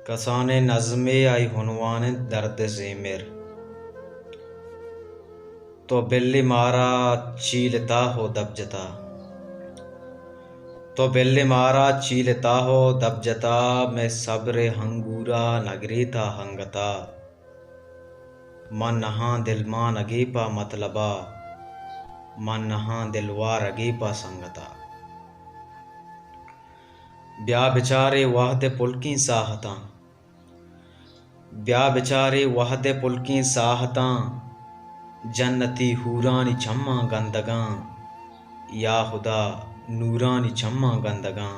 कसाने नज़्मे आई हुनवान दर्द ज़ेमिर। तो बिल्ली मारा चीलता हो दबजता, तो बिल्ली मारा चीलता हो दबजता, मैं सब्र हंगूरा नगरीता हंगता। मन नहा दिल मान अगीपा मतलबा, मन नहा दिलवार अगीपा संगता। ब्या बेचारे वाहदे पुलकी साहता, ब्या बेचारे वाहदे पुलकी साहता, जन्नती हूरानी छम्मा गंदगां, या खुदा नूरानी छम्मा गंदगां।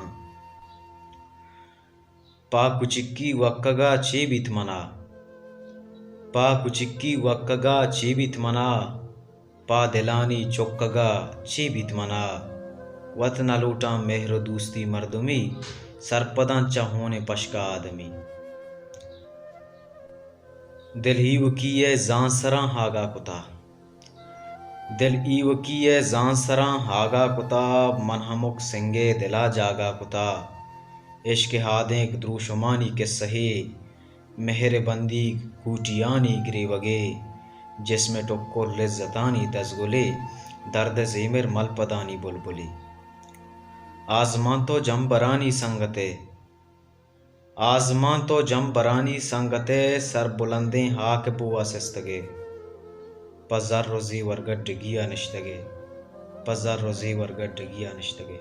पा कुचिक्की वक्कगा चीबित मना, पा कुचिक्की वक्कगा चीबित मना, पा दिलानी चुक्कगा चीबित मना। वत न लूटा मेहर दूस्ती मर्दमी, सरपदां चाहोने पशका आदमी। दिल ईव किए जांसरां हागा कुता, दिल ईव किए जांसरां हागा कुता, मन हमुक सिंगे दिला जागा कुता। इश्क हादें द्रूशुमानी के सहे, मेहर बंदी कूटियानी गिरेवगे। जिसमें टुक्को लिज्जतानी दजगुले, दर्द ज़ेमिर मलपदानी बुलबुली। आज़मां तो जम बरानी संगते, आज़मां तो जम बरानी संगते, सर बुलंदें हाक बुआ सिस्तगे। पज़र रोज़ी वरगट डिगिया निश्तगे, पज़र रोज़ी वरगट डिगिया निश्तगे।